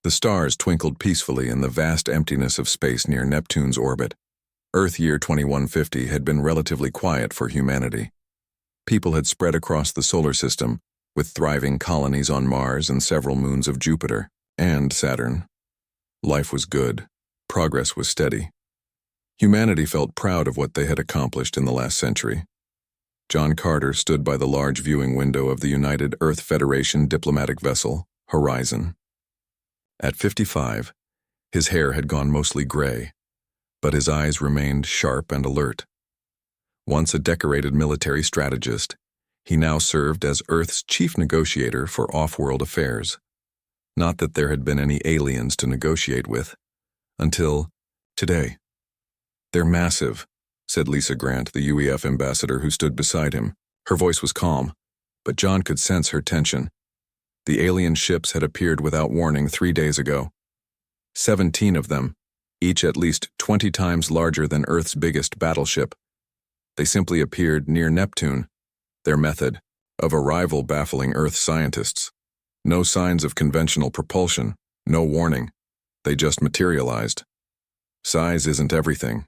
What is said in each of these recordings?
The stars twinkled peacefully in the vast emptiness of space near Neptune's orbit. Earth year 2150 had been relatively quiet for humanity. People had spread across the solar system, with thriving colonies on Mars and several moons of Jupiter and Saturn. Life was good. Progress was steady. Humanity felt proud of what they had accomplished in the last century. John Carter stood by the large viewing window of the United Earth Federation diplomatic vessel, Horizon. At 55, his hair had gone mostly gray, but his eyes remained sharp and alert. Once a decorated military strategist, he now served as Earth's chief negotiator for off-world affairs. Not that there had been any aliens to negotiate with, until today. "They're massive," said Lisa Grant, the UEF ambassador who stood beside him. Her voice was calm, but John could sense her tension. The alien ships had appeared without warning 3 days ago. 17 of them, each at least 20 times larger than Earth's biggest battleship. They simply appeared near Neptune, their method of arrival baffling Earth scientists. No signs of conventional propulsion, no warning. They just materialized. "Size isn't everything,"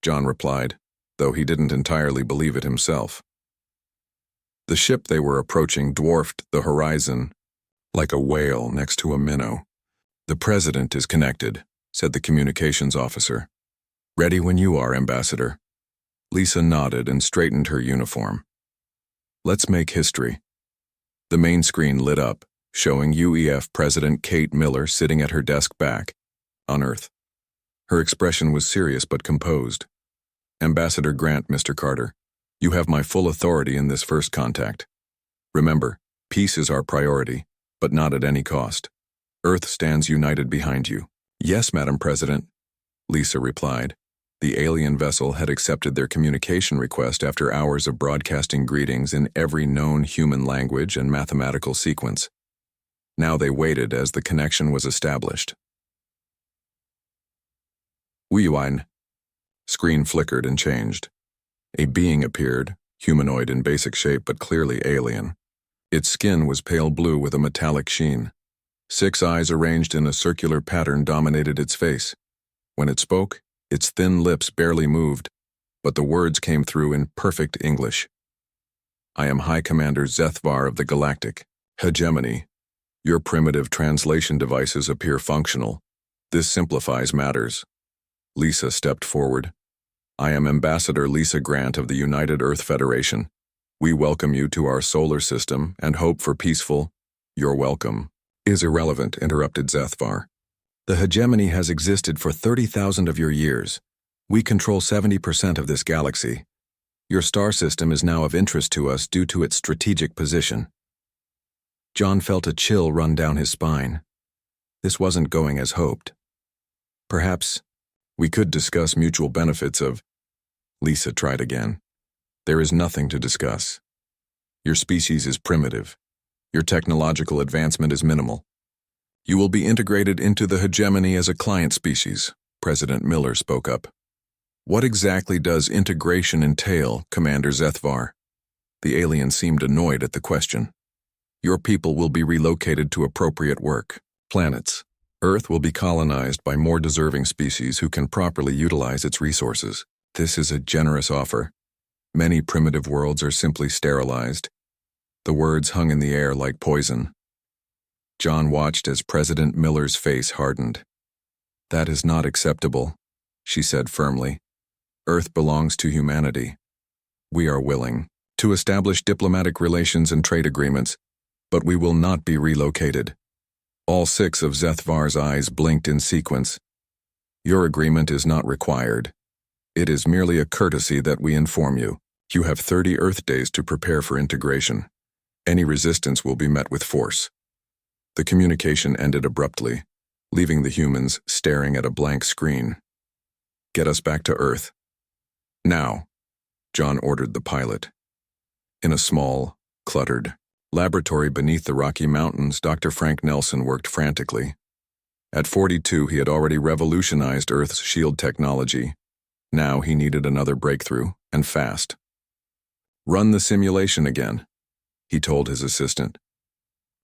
John replied, though he didn't entirely believe it himself. The ship they were approaching dwarfed the horizon like a whale next to a minnow. "The president is connected," said the communications officer. "Ready when you are, Ambassador." Lisa nodded and straightened her uniform. "Let's make history." The main screen lit up, showing UEF President Kate Miller sitting at her desk back, on Earth. Her expression was serious but composed. "Ambassador Grant, Mr. Carter, you have my full authority in this first contact. Remember, peace is our priority, but not at any cost. Earth stands united behind you." "Yes, Madam President," Lisa replied. The alien vessel had accepted their communication request after hours of broadcasting greetings in every known human language and mathematical sequence. Now they waited as the connection was established. Uyuan. Screen flickered and changed. A being appeared, humanoid in basic shape but clearly alien. Its skin was pale blue with a metallic sheen. 6 eyes arranged in a circular pattern dominated its face. When it spoke, its thin lips barely moved, but the words came through in perfect English. "I am High Commander Zethvar of the Galactic. Hegemony. Your primitive translation devices appear functional. This simplifies matters." Lisa stepped forward. "I am Ambassador Lisa Grant of the United Earth Federation. We welcome you to our solar system and hope for peaceful—" "Your welcome is irrelevant," interrupted Zethvar. "The hegemony has existed for 30,000 of your years. We control 70% of this galaxy. Your star system is now of interest to us due to its strategic position." John felt a chill run down his spine. This wasn't going as hoped. "Perhaps we could discuss mutual benefits of—" Lisa tried again. "There is nothing to discuss. Your species is primitive. Your technological advancement is minimal. You will be integrated into the hegemony as a client species," President Miller spoke up. "What exactly does integration entail, Commander Zethvar?" The alien seemed annoyed at the question. "Your people will be relocated to appropriate work planets. Earth will be colonized by more deserving species who can properly utilize its resources. This is a generous offer. Many primitive worlds are simply sterilized." The words hung in the air like poison. John watched as President Miller's face hardened. "That is not acceptable," she said firmly. "Earth belongs to humanity. We are willing to establish diplomatic relations and trade agreements, but we will not be relocated." All 6 of Zethvar's eyes blinked in sequence. "Your agreement is not required. It is merely a courtesy that we inform you. You have 30 Earth days to prepare for integration. Any resistance will be met with force." The communication ended abruptly, leaving the humans staring at a blank screen. "Get us back to Earth. Now," John ordered the pilot. In a small, cluttered laboratory beneath the Rocky Mountains, Dr. Frank Nelson worked frantically. At 42, he had already revolutionized Earth's shield technology. Now he needed another breakthrough, and fast. "Run the simulation again," he told his assistant.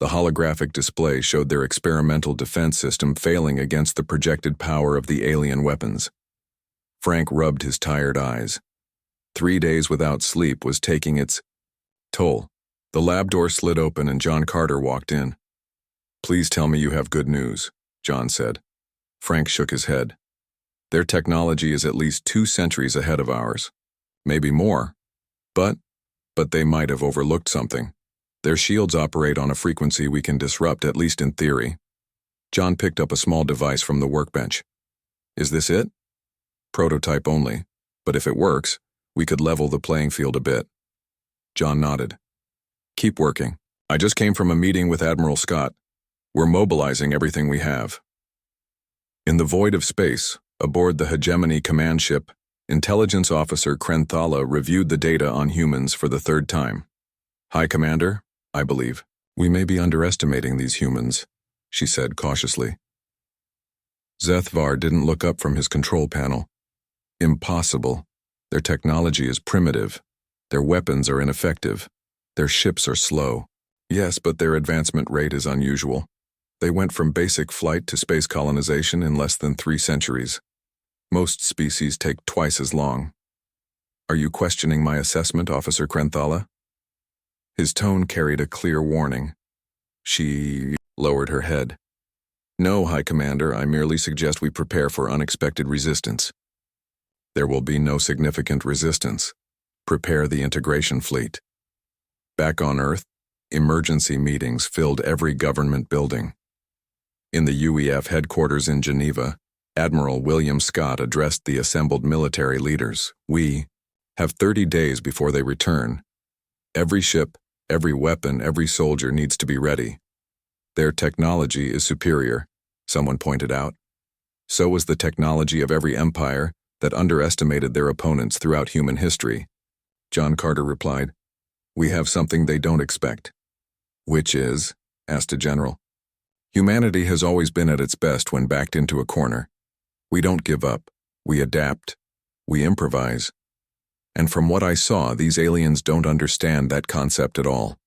The holographic display showed their experimental defense system failing against the projected power of the alien weapons. Frank rubbed his tired eyes. 3 days without sleep was taking its toll. The lab door slid open and John Carter walked in. "Please tell me you have good news," John said. Frank shook his head. "Their technology is at least 2 centuries ahead of ours. Maybe more. But they might have overlooked something. Their shields operate on a frequency we can disrupt, at least in theory." John picked up a small device from the workbench. "Is this it?" "Prototype only, but if it works, we could level the playing field a bit." John nodded. "Keep working. I just came from a meeting with Admiral Scott. We're mobilizing everything we have." In the void of space, aboard the Hegemony command ship, Intelligence Officer Krenthala reviewed the data on humans for the 3rd time. "High Commander, I believe we may be underestimating these humans," she said cautiously. Zethvar didn't look up from his control panel. "Impossible. Their technology is primitive. Their weapons are ineffective. Their ships are slow. Yes, but their advancement rate is unusual. They went from basic flight to space colonization in less than 3 centuries. Most species take twice as long." "Are you questioning my assessment, Officer Krenthala?" His tone carried a clear warning. She lowered her head. "No, High Commander, I merely suggest we prepare for unexpected resistance." "There will be no significant resistance. Prepare the integration fleet." Back on Earth, emergency meetings filled every government building. In the UEF headquarters in Geneva, Admiral William Scott addressed the assembled military leaders. "We have 30 days before they return. Every ship, every weapon, every soldier needs to be ready. Their technology is superior," someone pointed out. "So was the technology of every empire that underestimated their opponents throughout human history." John Carter replied, "We have something they don't expect." "Which is?" asked a general. "Humanity has always been at its best when backed into a corner. We don't give up. We adapt. We improvise. And from what I saw, these aliens don't understand that concept at all.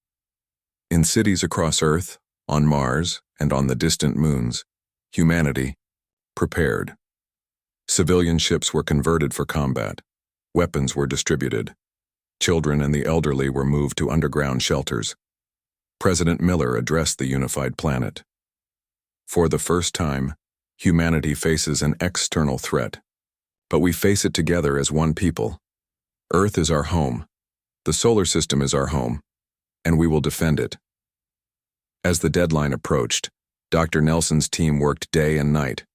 In cities across Earth, on Mars, and on the distant moons, humanity prepared. Civilian ships were converted for combat. Weapons were distributed. Children and the elderly were moved to underground shelters. President Miller addressed the unified planet. For the first time, humanity faces an external threat. But we face it together as one people. Earth is our home. The solar system is our home. And we will defend it." As the deadline approached, Dr. Nelson's team worked day and night.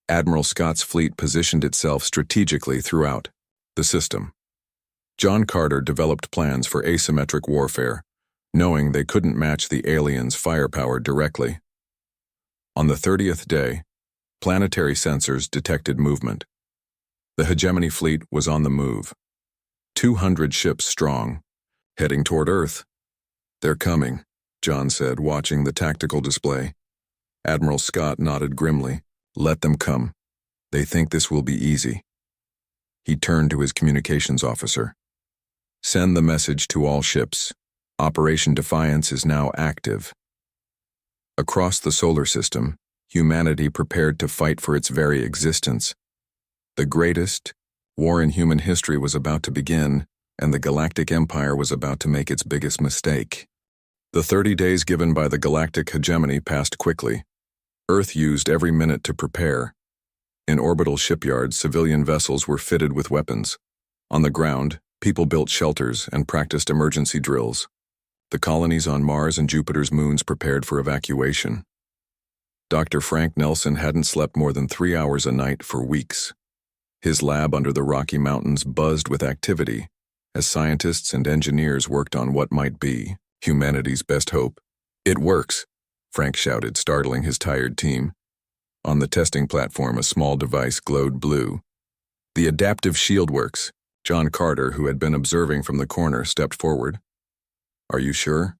Admiral Scott's fleet positioned itself strategically throughout the system. John Carter developed plans for asymmetric warfare, knowing they couldn't match the aliens' firepower directly. On the 30th day, planetary sensors detected movement. The Hegemony fleet was on the move. 200 ships strong, heading toward Earth. "They're coming," John said, watching the tactical display. Admiral Scott nodded grimly. "Let them come. They think this will be easy." He turned to his communications officer. "Send the message to all ships. Operation Defiance is now active." Across the solar system, humanity prepared to fight for its very existence. The greatest war in human history was about to begin, and the Galactic Empire was about to make its biggest mistake. The 30 days given by the Galactic Hegemony passed quickly. Earth used every minute to prepare. In orbital shipyards, civilian vessels were fitted with weapons. On the ground, people built shelters and practiced emergency drills. The colonies on Mars and Jupiter's moons prepared for evacuation. Dr. Frank Nelson hadn't slept more than 3 hours a night for weeks. His lab under the Rocky Mountains buzzed with activity as scientists and engineers worked on what might be humanity's best hope. "It works," Frank shouted, startling his tired team. On the testing platform, a small device glowed blue. "The adaptive shield works." John Carter, who had been observing from the corner, stepped forward. "Are you sure?"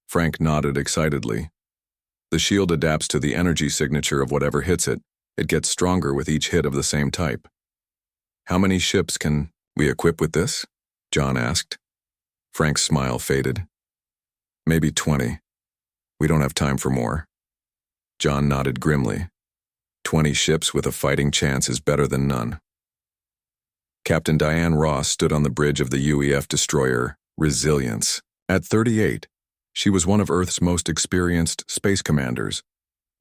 Frank nodded excitedly. "The shield adapts to the energy signature of whatever hits it. It gets stronger with each hit of the same type." "How many ships can we equip with this?" John asked. Frank's smile faded. "Maybe 20. We don't have time for more. John nodded grimly. 20 ships with a fighting chance is better than none. Captain Diane Ross stood on the bridge of the UEF destroyer, Resilience. At 38, she was one of Earth's most experienced space commanders,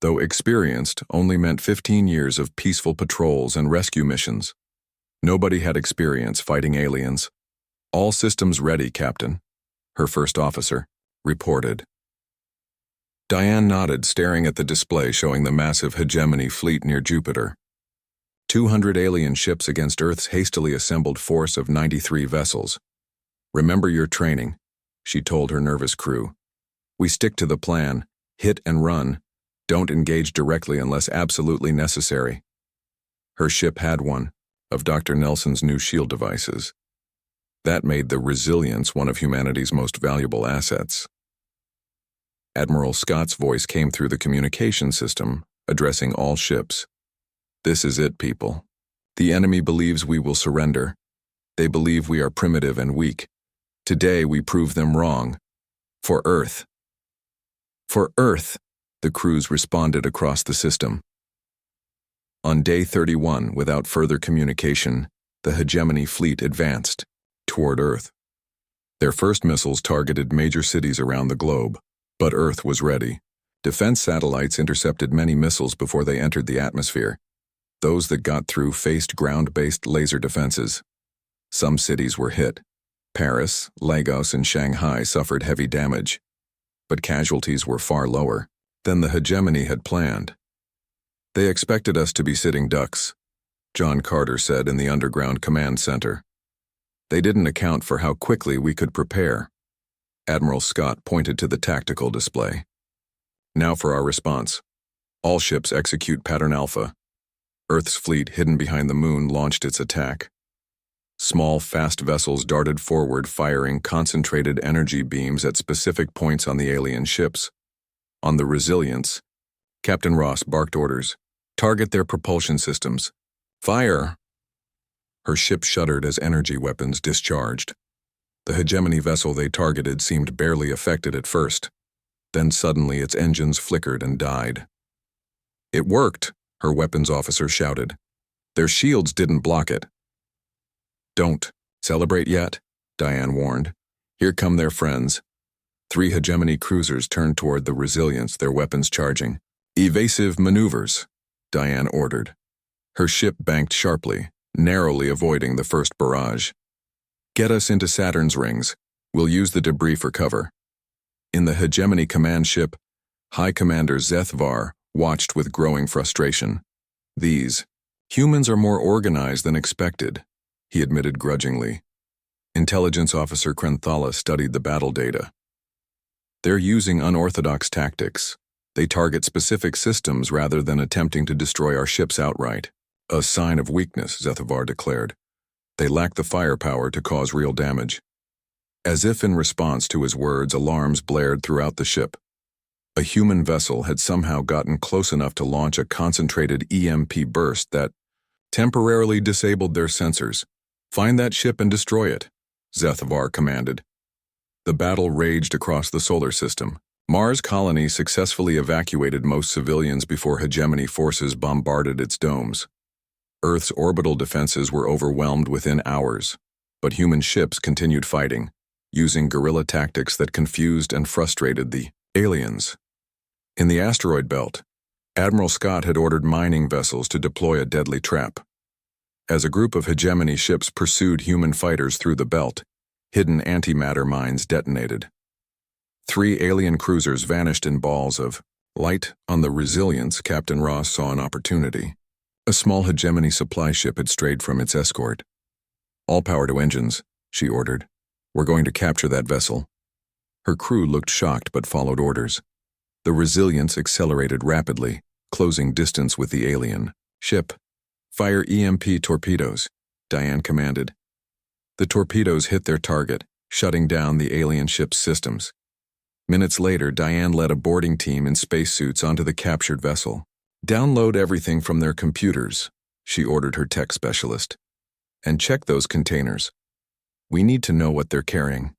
though experienced only meant 15 years of peaceful patrols and rescue missions. Nobody had experience fighting aliens. All systems ready, Captain, her first officer reported. Diane nodded, staring at the display showing the massive hegemony fleet near Jupiter. 200 alien ships against Earth's hastily assembled force of 93 vessels. Remember your training, she told her nervous crew. We stick to the plan, hit and run, don't engage directly unless absolutely necessary. Her ship had one of Dr. Nelson's new shield devices. That made the Resilience one of humanity's most valuable assets. Admiral Scott's voice came through the communication system, addressing all ships. This is it, people. The enemy believes we will surrender. They believe we are primitive and weak. Today we prove them wrong. For Earth. For Earth, the crews responded across the system. On day 31, without further communication, the hegemony fleet advanced toward Earth. Their first missiles targeted major cities around the globe, but Earth was ready. Defense satellites intercepted many missiles before they entered the atmosphere. Those that got through faced ground-based laser defenses. Some cities were hit. Paris, Lagos, and Shanghai suffered heavy damage, but casualties were far lower than the hegemony had planned. They expected us to be sitting ducks, John Carter said in the underground command center. They didn't account for how quickly we could prepare. Admiral Scott pointed to the tactical display. Now for our response. All ships execute Pattern Alpha. Earth's fleet, hidden behind the moon, launched its attack. Small, fast vessels darted forward, firing concentrated energy beams at specific points on the alien ships. On the Resilience, Captain Ross barked orders. Target their propulsion systems. Fire! Her ship shuddered as energy weapons discharged. The hegemony vessel they targeted seemed barely affected at first. Then suddenly its engines flickered and died. It worked, her weapons officer shouted. Their shields didn't block it. Don't celebrate yet, Diane warned. Here come their friends. 3 hegemony cruisers turned toward the Resilience, their weapons charging. Evasive maneuvers, Diane ordered. Her ship banked sharply, narrowly avoiding the first barrage. Get us into Saturn's rings. We'll use the debris for cover. In the hegemony command ship, High Commander Zethvar watched with growing frustration. These humans are more organized than expected, he admitted grudgingly. Intelligence Officer Krenthala studied the battle data. They're using unorthodox tactics. They target specific systems rather than attempting to destroy our ships outright. A sign of weakness, Zethvar declared. They lack the firepower to cause real damage. As if in response to his words, alarms blared throughout the ship. A human vessel had somehow gotten close enough to launch a concentrated EMP burst that temporarily disabled their sensors. Find that ship and destroy it, Zethvar commanded. The battle raged across the solar system. Mars colony successfully evacuated most civilians before hegemony forces bombarded its domes. Earth's orbital defenses were overwhelmed within hours, but human ships continued fighting, using guerrilla tactics that confused and frustrated the aliens. In the asteroid belt, Admiral Scott had ordered mining vessels to deploy a deadly trap. As a group of hegemony ships pursued human fighters through the belt, hidden antimatter mines detonated. 3 alien cruisers vanished in balls of light. On the Resilience, Captain Ross saw an opportunity. A small hegemony supply ship had strayed from its escort. All power to engines, she ordered. We're going to capture that vessel. Her crew looked shocked but followed orders. The Resilience accelerated rapidly, closing distance with the alien ship. Fire EMP torpedoes, Diane commanded. The torpedoes hit their target, shutting down the alien ship's systems. Minutes later, Diane led a boarding team in spacesuits onto the captured vessel. Download everything from their computers, she ordered her tech specialist. And check those containers. We need to know what they're carrying.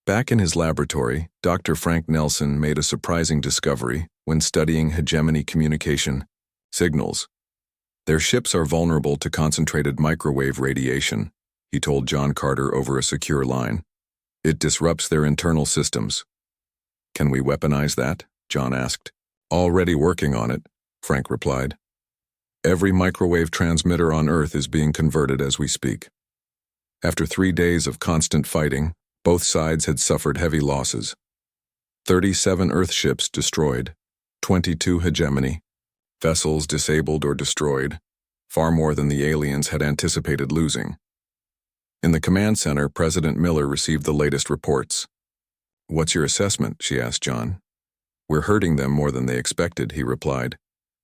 Back in his laboratory, Dr. Frank Nelson made a surprising discovery when studying hegemony communication signals. Their ships are vulnerable to concentrated microwave radiation, he told John Carter over a secure line. It disrupts their internal systems. Can we weaponize that? John asked. Already working on it, Frank replied. Every microwave transmitter on Earth is being converted as we speak. After 3 days of constant fighting, both sides had suffered heavy losses. 37 Earth ships destroyed, 22 hegemony, vessels disabled or destroyed, far more than the aliens had anticipated losing. In the command center, President Miller received the latest reports. What's your assessment? She asked John. We're hurting them more than they expected, he replied,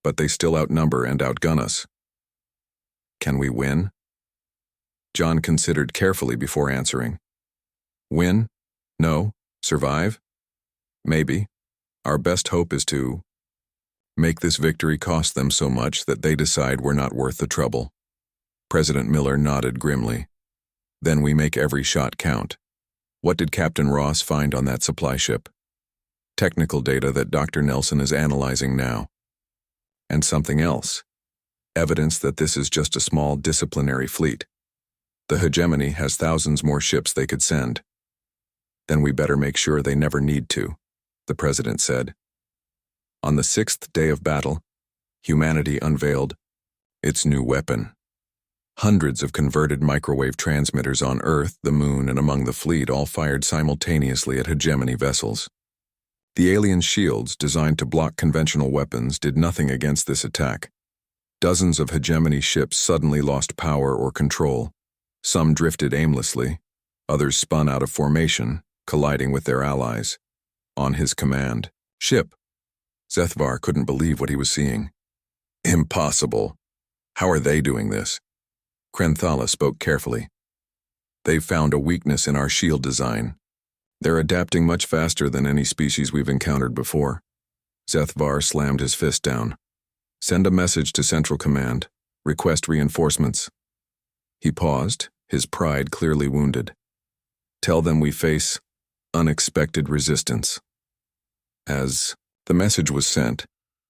but they still outnumber and outgun us. Can we win? John considered carefully before answering. Win? No. Survive? Maybe. Our best hope is to make this victory cost them so much that they decide we're not worth the trouble. President Miller nodded grimly. Then we make every shot count. What did Captain Ross find on that supply ship? Technical data that Dr. Nelson is analyzing now. And something else. Evidence that this is just a small disciplinary fleet. The hegemony has thousands more ships they could send. Then we better make sure they never need to, the president said. On the 6th day of battle, humanity unveiled its new weapon. Hundreds of converted microwave transmitters on Earth, the Moon, and among the fleet all fired simultaneously at hegemony vessels. The alien shields, designed to block conventional weapons, did nothing against this attack. Dozens of hegemony ships suddenly lost power or control. Some drifted aimlessly, others spun out of formation, colliding with their allies. On his command, ship. Zethvar couldn't believe what he was seeing. Impossible. How are they doing this? Krenthala spoke carefully. They've found a weakness in our shield design. They're adapting much faster than any species we've encountered before. Zethvar slammed his fist down. Send a message to Central Command. Request reinforcements. He paused, his pride clearly wounded. Tell them we face unexpected resistance. As the message was sent,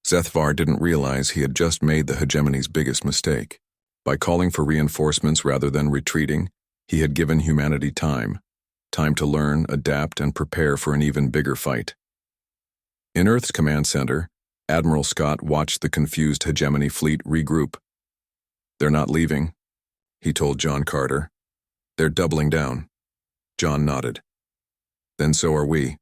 Zethvar didn't realize he had just made the hegemony's biggest mistake. By calling for reinforcements rather than retreating, he had given humanity time to learn, adapt, and prepare for an even bigger fight. In Earth's command center, Admiral Scott watched the confused hegemony fleet regroup. They're not leaving, he told John Carter. They're doubling down. John nodded. Then so are we.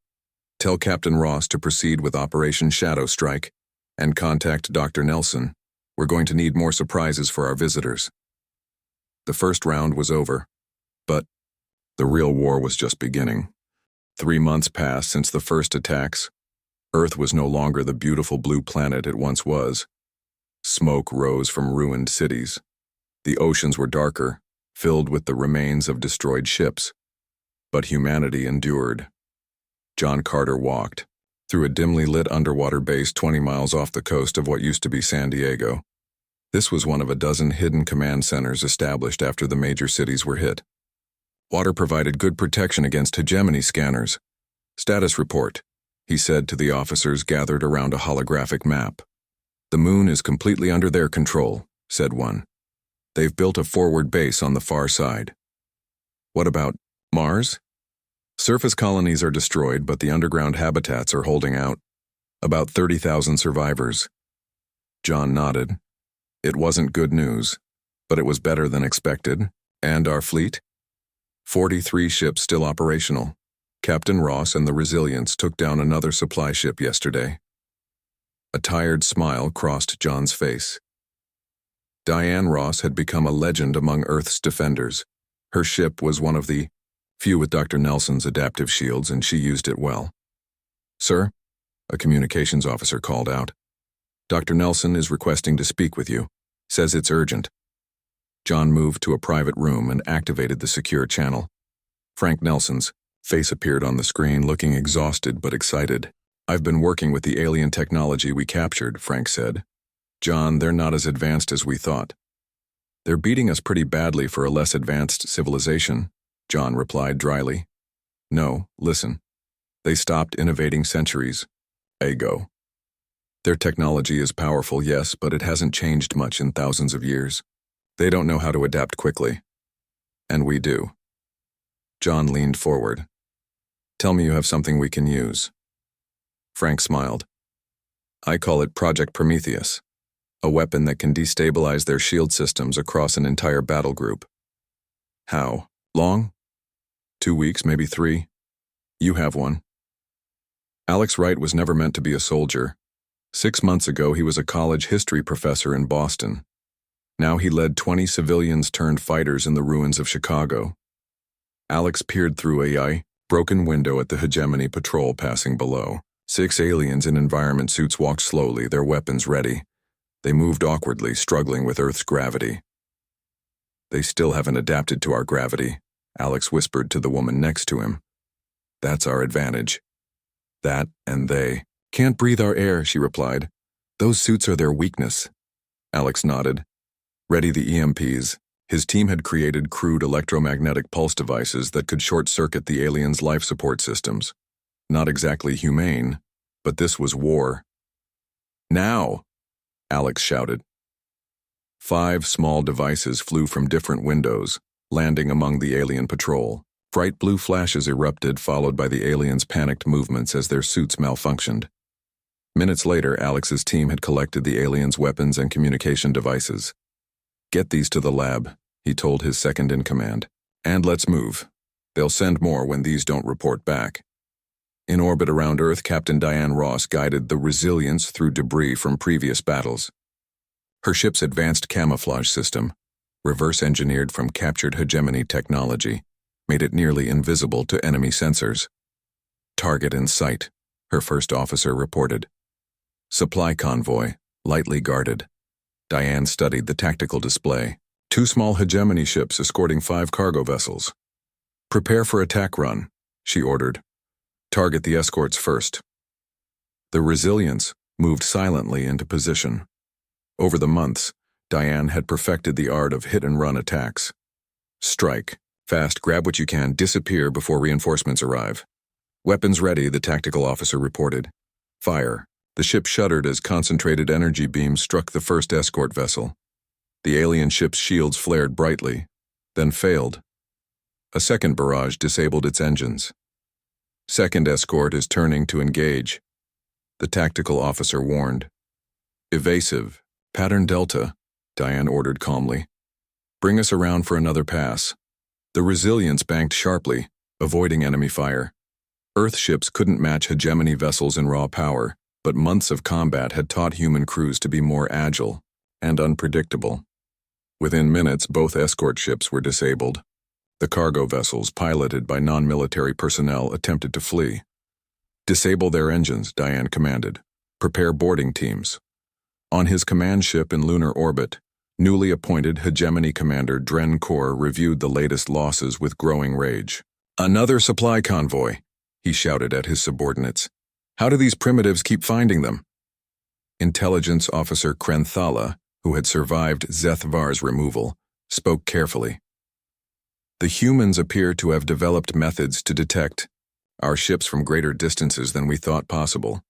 Tell Captain Ross to proceed with Operation Shadow Strike and contact Dr. Nelson. We're going to need more surprises for our visitors. The first round was over, but the real war was just beginning. 3 months passed since the first attacks. Earth was no longer the beautiful blue planet it once was. Smoke rose from ruined cities. The oceans were darker, filled with the remains of destroyed ships. But humanity endured. John Carter walked through a dimly lit underwater base 20 miles off the coast of what used to be San Diego. This was one of a dozen hidden command centers established after the major cities were hit. Water provided good protection against hegemony scanners. Status report, he said to the officers gathered around a holographic map. The moon is completely under their control, said one. They've built a forward base on the far side. What about Mars? Surface colonies are destroyed, but the underground habitats are holding out. About 30,000 survivors. John nodded. It wasn't good news, but it was better than expected. And our fleet? 43 ships still operational. Captain Ross and the Resilience took down another supply ship yesterday. A tired smile crossed John's face. Diane Ross had become a legend among Earth's defenders. Her ship was one of the few with Dr. Nelson's adaptive shields, and she used it well. Sir, a communications officer called out. Dr. Nelson is requesting to speak with you. Says it's urgent. John moved to a private room and activated the secure channel. Frank Nelson's face appeared on the screen, looking exhausted but excited. I've been working with the alien technology we captured, Frank said. John, they're not as advanced as we thought. They're beating us pretty badly for a less advanced civilization, John replied dryly. No, listen. They stopped innovating centuries ago. Their technology is powerful, yes, but it hasn't changed much in thousands of years. They don't know how to adapt quickly. And we do. John leaned forward. Tell me you have something we can use. Frank smiled. I call it Project Prometheus, a weapon that can destabilize their shield systems across an entire battle group. How? Long? 2 weeks, maybe 3? You have one. Alex Wright was never meant to be a soldier. 6 months ago, he was a college history professor in Boston. Now he led 20 civilians turned fighters in the ruins of Chicago. Alex peered through a broken window at the Hegemony patrol passing below. 6 aliens in environment suits walked slowly, their weapons ready. They moved awkwardly, struggling with Earth's gravity. They still haven't adapted to our gravity, Alex whispered to the woman next to him. That's our advantage. That and they can't breathe our air, she replied. Those suits are their weakness. Alex nodded. Ready the EMPs. His team had created crude electromagnetic pulse devices that could short-circuit the aliens' life support systems. Not exactly humane, but this was war. Now, Alex shouted. 5 small devices flew from different windows, landing among the alien patrol. Bright blue flashes erupted, followed by the aliens' panicked movements as their suits malfunctioned. Minutes later, Alex's team had collected the aliens' weapons and communication devices. Get these to the lab, he told his second-in-command. And let's move. They'll send more when these don't report back. In orbit around Earth, Captain Diane Ross guided the Resilience through debris from previous battles. Her ship's advanced camouflage system, reverse-engineered from captured hegemony technology, made it nearly invisible to enemy sensors. Target in sight, her first officer reported. Supply convoy, lightly guarded. Diane studied the tactical display. 2 small hegemony ships escorting 5 cargo vessels. Prepare for attack run, she ordered. Target the escorts first. The Resilience moved silently into position. Over the months, Diane had perfected the art of hit-and-run attacks. Strike, fast, grab what you can, disappear before reinforcements arrive. Weapons ready, the tactical officer reported. Fire. The ship shuddered as concentrated energy beams struck the first escort vessel. The alien ship's shields flared brightly, then failed. A second barrage disabled its engines. Second escort is turning to engage, the tactical officer warned. Evasive, pattern Delta, Diane ordered calmly. Bring us around for another pass. The Resilience banked sharply, avoiding enemy fire. Earth ships couldn't match hegemony vessels in raw power, but months of combat had taught human crews to be more agile and unpredictable. Within minutes, both escort ships were disabled. The cargo vessels, piloted by non-military personnel, attempted to flee. Disable their engines, Diane commanded. Prepare boarding teams. On his command ship in lunar orbit, newly appointed hegemony commander Dren Kor reviewed the latest losses with growing rage. Another supply convoy, he shouted at his subordinates. How do these primitives keep finding them? Intelligence officer Krenthala, who had survived Zethvar's removal, spoke carefully. The humans appear to have developed methods to detect our ships from greater distances than we thought possible.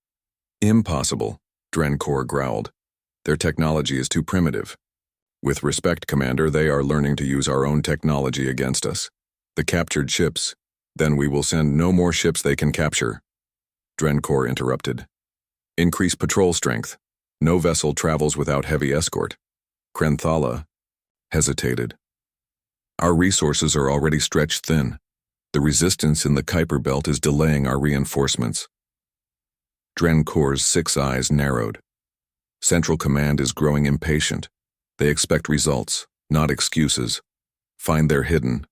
Impossible, Dren Kor growled. Their technology is too primitive. With respect, Commander, they are learning to use our own technology against us. The captured ships, then we will send no more ships they can capture. Dren Kor interrupted. Increase patrol strength. No vessel travels without heavy escort. Krenthala hesitated. Our resources are already stretched thin. The resistance in the Kuiper Belt is delaying our reinforcements. Dren Kor's 6 eyes narrowed. Central Command is growing impatient. They expect results, not excuses. Find their hidden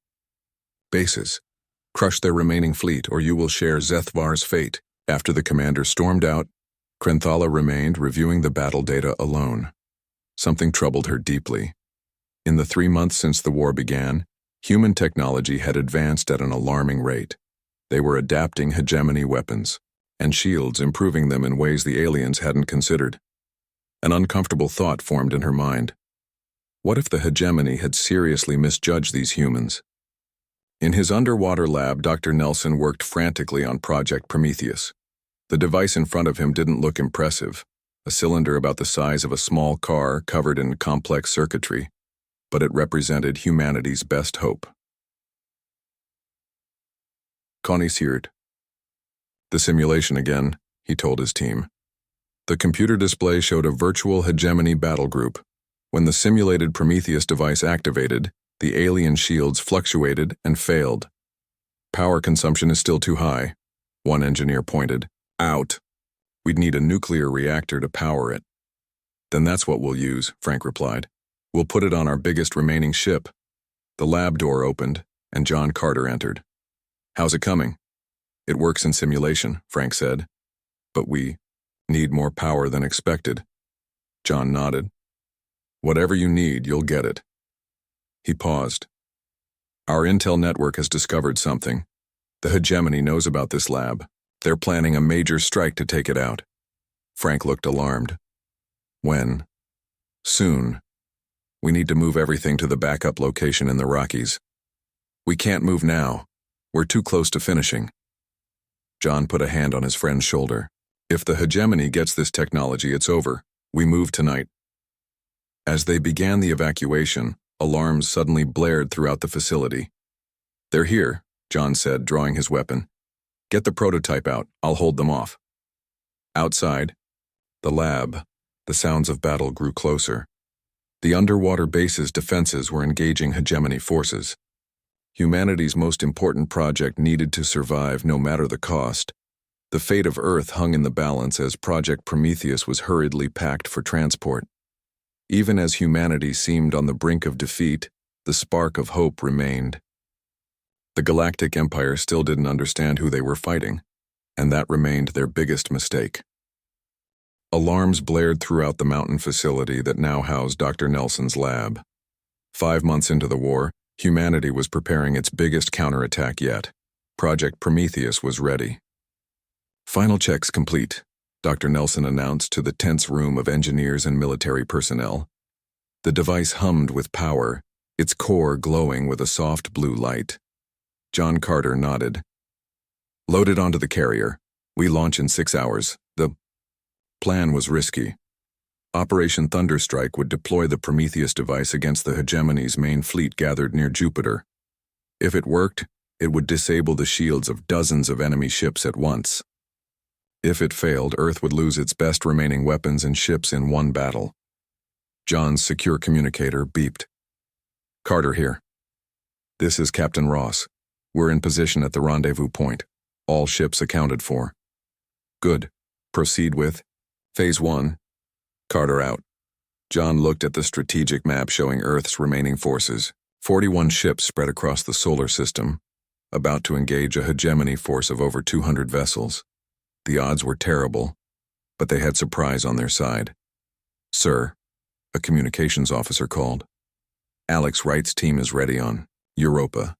bases. Crush their remaining fleet, or you will share Zethvar's fate. After the commander stormed out, Krenthala remained, reviewing the battle data alone. Something troubled her deeply. In the 3 months since the war began, human technology had advanced at an alarming rate. They were adapting hegemony weapons, and shields, improving them in ways the aliens hadn't considered. An uncomfortable thought formed in her mind. What if the hegemony had seriously misjudged these humans? In his underwater lab, Dr. Nelson worked frantically on Project Prometheus. The device in front of him didn't look impressive, a cylinder about the size of a small car covered in complex circuitry, but it represented humanity's best hope. Connoisseured. The simulation again, he told his team. The computer display showed a virtual hegemony battle group. When the simulated Prometheus device activated, the alien shields fluctuated and failed. Power consumption is still too high, one engineer pointed. Out. We'd need a nuclear reactor to power it. Then that's what we'll use, Frank replied. We'll put it on our biggest remaining ship. The lab door opened, and John Carter entered. How's it coming? It works in simulation, Frank said. But we need more power than expected. John nodded. Whatever you need, you'll get it. He paused. Our intel network has discovered something. The hegemony knows about this lab. They're planning a major strike to take it out. Frank looked alarmed. When? Soon. We need to move everything to the backup location in the Rockies. We can't move now. We're too close to finishing. John put a hand on his friend's shoulder. If the hegemony gets this technology, it's over. We move tonight. As they began the evacuation, alarms suddenly blared throughout the facility. They're here, John said, drawing his weapon. Get the prototype out. I'll hold them off. Outside, the lab, the sounds of battle grew closer. The underwater base's defenses were engaging hegemony forces. Humanity's most important project needed to survive no matter the cost. The fate of Earth hung in the balance as Project Prometheus was hurriedly packed for transport. Even as humanity seemed on the brink of defeat, the spark of hope remained. The Galactic Empire still didn't understand who they were fighting, and that remained their biggest mistake. Alarms blared throughout the mountain facility that now housed Dr. Nelson's lab. 5 months into the war, humanity was preparing its biggest counterattack yet. Project Prometheus was ready. Final checks complete, Dr. Nelson announced to the tense room of engineers and military personnel. The device hummed with power, its core glowing with a soft blue light. John Carter nodded. Load it onto the carrier. We launch in 6 hours. The plan was risky. Operation Thunderstrike would deploy the Prometheus device against the hegemony's main fleet gathered near Jupiter. If it worked, it would disable the shields of dozens of enemy ships at once. If it failed, Earth would lose its best remaining weapons and ships in one battle. John's secure communicator beeped. Carter here. This is Captain Ross. We're in position at the rendezvous point. All ships accounted for. Good. Proceed with Phase 1. Carter out. John looked at the strategic map showing Earth's remaining forces. 41 ships spread across the solar system, about to engage a hegemony force of over 200 vessels. The odds were terrible, but they had surprise on their side. Sir, a communications officer called. Alex Wright's team is ready on Europa.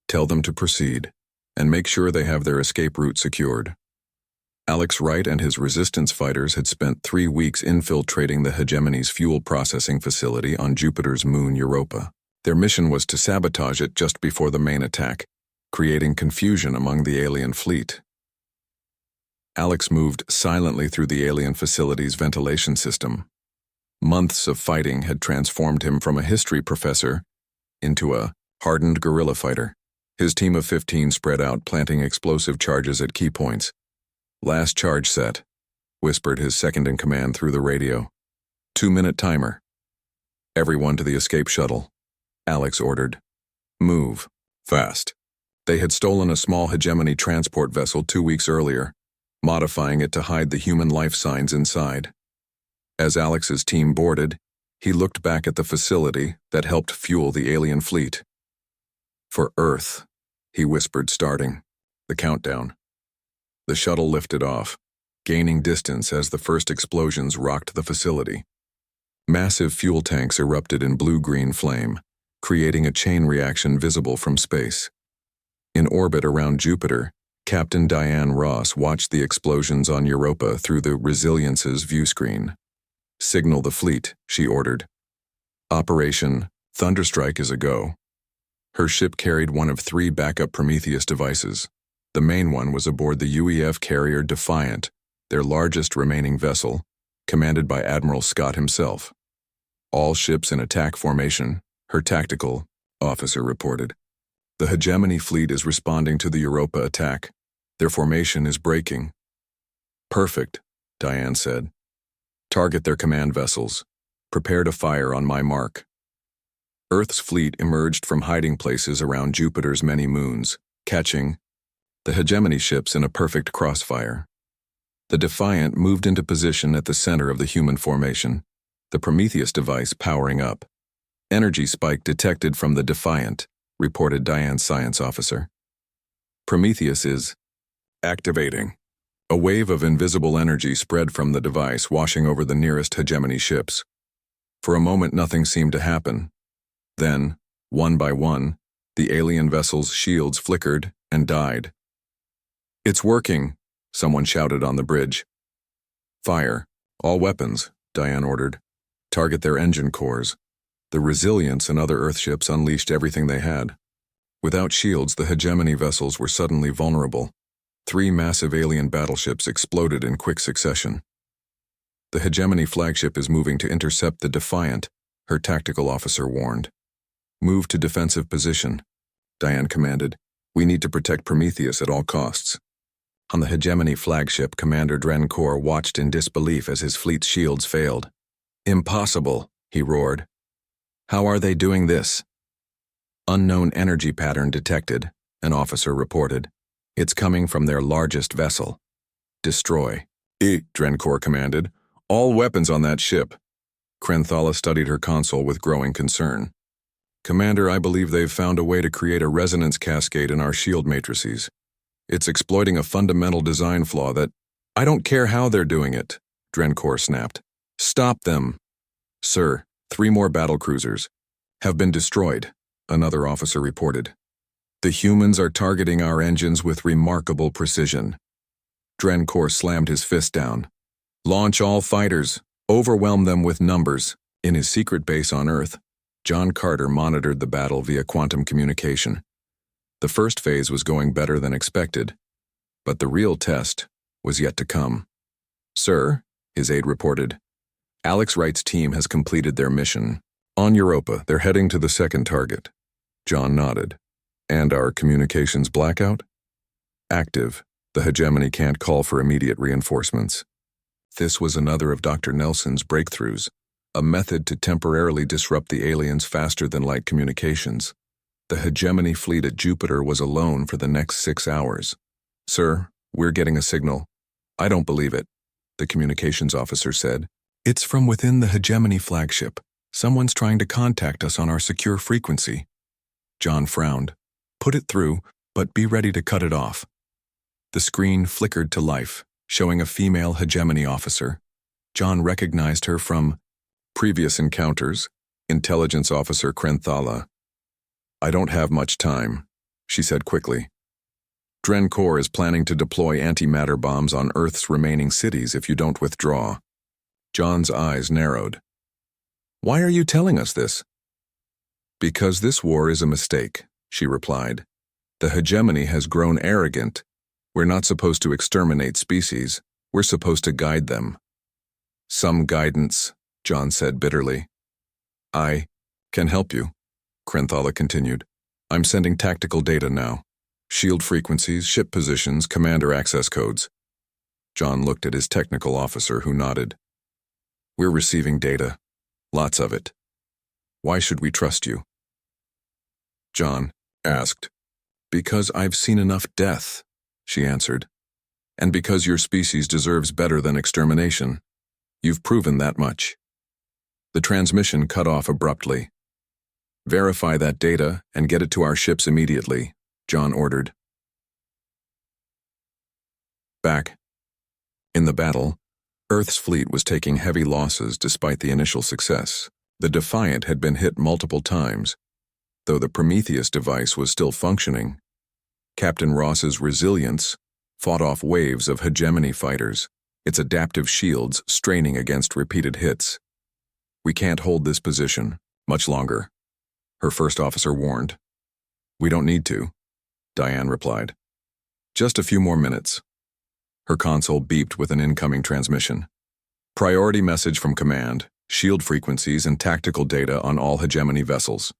Tell them to proceed, and make sure they have their escape route secured. Alex Wright and his resistance fighters had spent 3 weeks infiltrating the hegemony's fuel processing facility on Jupiter's moon Europa. Their mission was to sabotage it just before the main attack, creating confusion among the alien fleet. Alex moved silently through the alien facility's ventilation system. Months of fighting had transformed him from a history professor into a hardened guerrilla fighter. His team of 15 spread out, planting explosive charges at key points. Last charge set, whispered his second-in-command through the radio. 2-minute timer. Everyone to the escape shuttle, Alex ordered. Move. Fast. They had stolen a small hegemony transport vessel 2 weeks earlier, modifying it to hide the human life signs inside. As Alex's team boarded, he looked back at the facility that helped fuel the alien fleet. For Earth, he whispered, starting the countdown. The shuttle lifted off, gaining distance as the first explosions rocked the facility. Massive fuel tanks erupted in blue-green flame, creating a chain reaction visible from space. In orbit around Jupiter, Captain Diane Ross watched the explosions on Europa through the Resilience's viewscreen. Signal the fleet, she ordered. Operation Thunderstrike is a go. Her ship carried one of 3 backup Prometheus devices. The main one was aboard the UEF carrier Defiant, their largest remaining vessel, commanded by Admiral Scott himself. All ships in attack formation, her tactical officer reported. The Hegemony fleet is responding to the Europa attack. Their formation is breaking. Perfect, Diane said. Target their command vessels. Prepare to fire on my mark. Earth's fleet emerged from hiding places around Jupiter's many moons, catching the Hegemony ships in a perfect crossfire. The Defiant moved into position at the center of the human formation, the Prometheus device powering up. Energy spike detected from the Defiant, reported Diane's science officer. Prometheus is activating. A wave of invisible energy spread from the device, washing over the nearest Hegemony ships. For a moment, nothing seemed to happen. Then, one by one, the alien vessel's shields flickered and died. "It's working," someone shouted on the bridge. "Fire. All weapons," Diane ordered. "Target their engine cores." The Resilience and other Earthships unleashed everything they had. Without shields, the Hegemony vessels were suddenly vulnerable. 3 massive alien battleships exploded in quick succession. "The Hegemony flagship is moving to intercept the Defiant," her tactical officer warned. "Move to defensive position," Diane commanded. "We need to protect Prometheus at all costs." On the Hegemony flagship, Commander Drenkor watched in disbelief as his fleet's shields failed. "Impossible," he roared. "How are they doing this?" "Unknown energy pattern detected," an officer reported. "It's coming from their largest vessel." "Destroy." Drenkor commanded. "All weapons on that ship." Krenthala studied her console with growing concern. "Commander, I believe they've found a way to create a resonance cascade in our shield matrices. It's exploiting a fundamental design flaw that—" "I don't care how they're doing it," Drenkor snapped. "Stop them." "Sir, 3 more battlecruisers have been destroyed," another officer reported. "The humans are targeting our engines with remarkable precision." Drenkor slammed his fist down. "Launch all fighters. Overwhelm them with numbers." In his secret base on Earth, John Carter monitored the battle via quantum communication. The first phase was going better than expected, but the real test was yet to come. "Sir," his aide reported, "Alex Wright's team has completed their mission. On Europa, they're heading to the second target." John nodded. "And our communications blackout?" "Active. The Hegemony can't call for immediate reinforcements." This was another of Dr. Nelson's breakthroughs, a method to temporarily disrupt the aliens' faster-than-light communications. The Hegemony fleet at Jupiter was alone for the next 6 hours. "Sir, we're getting a signal." "I don't believe it," the communications officer said. "It's from within the Hegemony flagship. Someone's trying to contact us on our secure frequency." John frowned. "Put it through, but be ready to cut it off." The screen flickered to life, showing a female Hegemony officer. John recognized her from previous encounters, Intelligence Officer Krenthala. "I don't have much time," she said quickly. "Drenkor is planning to deploy antimatter bombs on Earth's remaining cities if you don't withdraw." John's eyes narrowed. "Why are you telling us this?" "Because this war is a mistake," she replied. "The Hegemony has grown arrogant. We're not supposed to exterminate species. We're supposed to guide them." "Some guidance," John said bitterly. "I can help you," Krenthala continued. "I'm sending tactical data now. Shield frequencies, ship positions, commander access codes." John looked at his technical officer, who nodded. "We're receiving data. Lots of it. Why should we trust you?" John asked. "Because I've seen enough death," she answered. "And because your species deserves better than extermination. You've proven that much." The transmission cut off abruptly. "Verify that data and get it to our ships immediately," John ordered. Back in the battle, Earth's fleet was taking heavy losses despite the initial success. The Defiant had been hit multiple times, though the Prometheus device was still functioning. Captain Ross's Resilience fought off waves of Hegemony fighters, its adaptive shields straining against repeated hits. "We can't hold this position much longer," her first officer warned. We don't need to, Diane replied. Just a few more minutes. Her console beeped with an incoming transmission. Priority message from command, shield frequencies and tactical data on all hegemony vessels.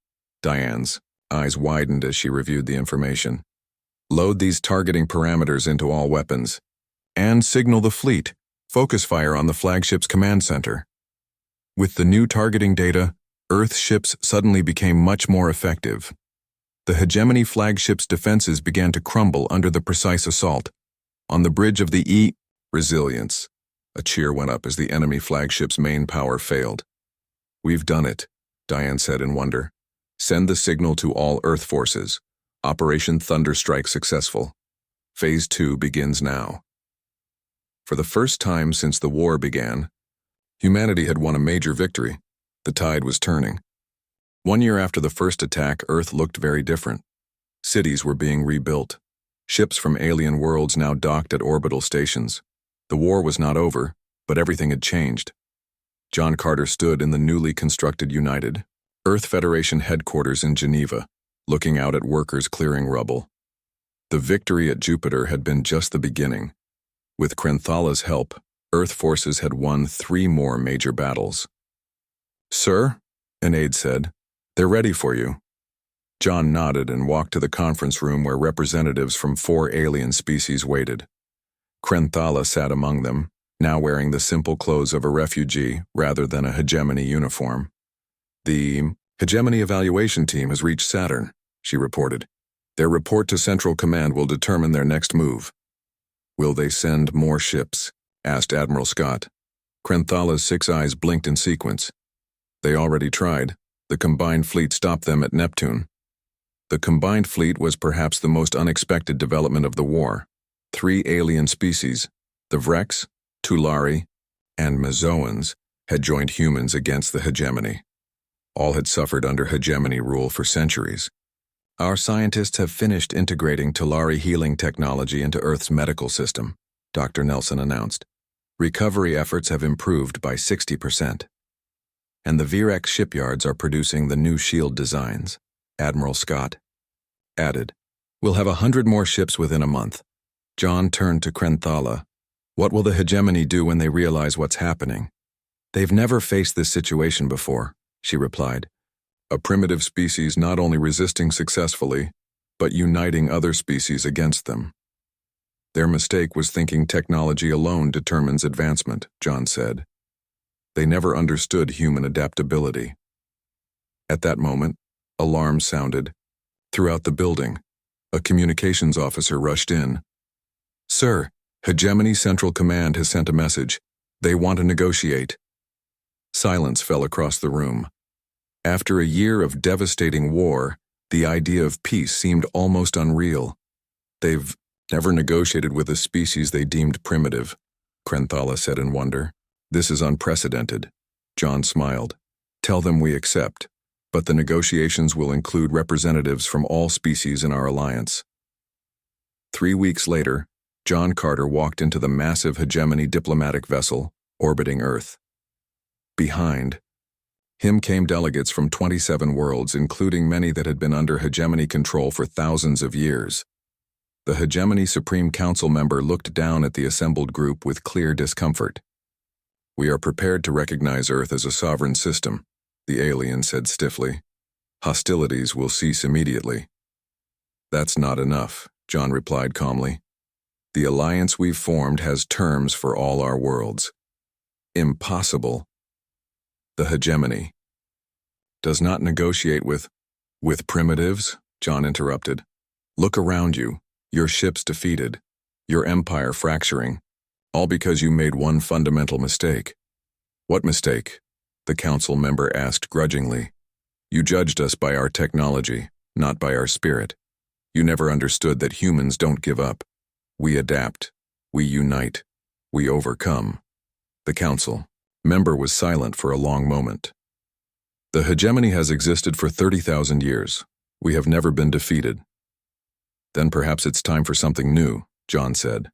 Diane's eyes widened as she reviewed the information. Load these targeting parameters into all weapons. And signal the fleet. Focus fire on the flagship's command center. With the new targeting data, Earth ships suddenly became much more effective. The hegemony flagship's defenses began to crumble under the precise assault. On the bridge of the resilience. A cheer went up as the enemy flagship's main power failed. We've done it, Diane said in wonder. Send the signal to all Earth forces. Operation Thunderstrike successful. Phase 2 begins now. For the first time since the war began, humanity had won a major victory. The tide was turning. 1 year after the first attack, Earth looked very different. Cities were being rebuilt. Ships from alien worlds now docked at orbital stations. The war was not over, but everything had changed. John Carter stood in the newly constructed United Earth Federation headquarters in Geneva, looking out at workers clearing rubble. The victory at Jupiter had been just the beginning. With Krenthala's help, Earth forces had won 3 more major battles. Sir, an aide said, they're ready for you. John nodded and walked to the conference room where representatives from 4 alien species waited. Krenthala sat among them, now wearing the simple clothes of a refugee rather than a hegemony uniform. The hegemony evaluation team has reached Saturn, she reported. Their report to Central Command will determine their next move. Will they send more ships? Asked Admiral Scott. Krenthala's 6 eyes blinked in sequence. They already tried. The combined fleet stopped them at Neptune. The combined fleet was perhaps the most unexpected development of the war. 3 alien species, the Vreks, Tulari, and Mazoans, had joined humans against the hegemony. All had suffered under hegemony rule for centuries. Our scientists have finished integrating Tulari healing technology into Earth's medical system, Dr. Nelson announced. Recovery efforts have improved by 60%. And the Vrek shipyards are producing the new shield designs, Admiral Scott added. We'll have 100 more ships within a month. John turned to Krenthala. What will the hegemony do when they realize what's happening? They've never faced this situation before, she replied. A primitive species not only resisting successfully, but uniting other species against them. Their mistake was thinking technology alone determines advancement, John said. They never understood human adaptability. At that moment, alarms sounded. Throughout the building, a communications officer rushed in. Sir, Hegemony Central Command has sent a message. They want to negotiate. Silence fell across the room. After a year of devastating war, the idea of peace seemed almost unreal. They've never negotiated with a species they deemed primitive, Krenthala said in wonder. This is unprecedented. John smiled. Tell them we accept, but the negotiations will include representatives from all species in our alliance. 3 weeks later, John Carter walked into the massive hegemony diplomatic vessel orbiting Earth. Behind him came delegates from 27 worlds, including many that had been under hegemony control for thousands of years. The hegemony Supreme Council member looked down at the assembled group with clear discomfort. We are prepared to recognize Earth as a sovereign system, the alien said stiffly. Hostilities will cease immediately. That's not enough, John replied calmly. The alliance we've formed has terms for all our worlds. Impossible. The hegemony does not negotiate with primitives, John interrupted. Look around you, your ships defeated, your empire fracturing, all because you made one fundamental mistake. What mistake? The council member asked grudgingly. You judged us by our technology, not by our spirit. You never understood that humans don't give up. We adapt, we unite, we overcome. The council member was silent for a long moment. The hegemony has existed for 30,000 years. We have never been defeated. Then perhaps it's time for something new, John said.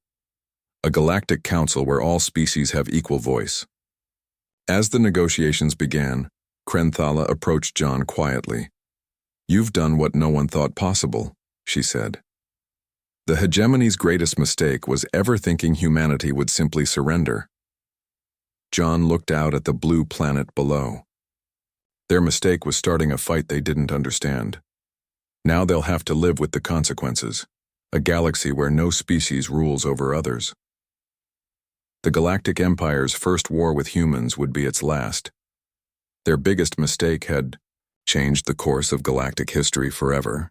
A galactic council where all species have equal voice. As the negotiations began, Krenthala approached John quietly. "You've done what no one thought possible," she said. The hegemony's greatest mistake was ever thinking humanity would simply surrender. John looked out at the blue planet below. Their mistake was starting a fight they didn't understand. Now they'll have to live with the consequences, a galaxy where no species rules over others. The Galactic Empire's first war with humans would be its last. Their biggest mistake had changed the course of galactic history forever.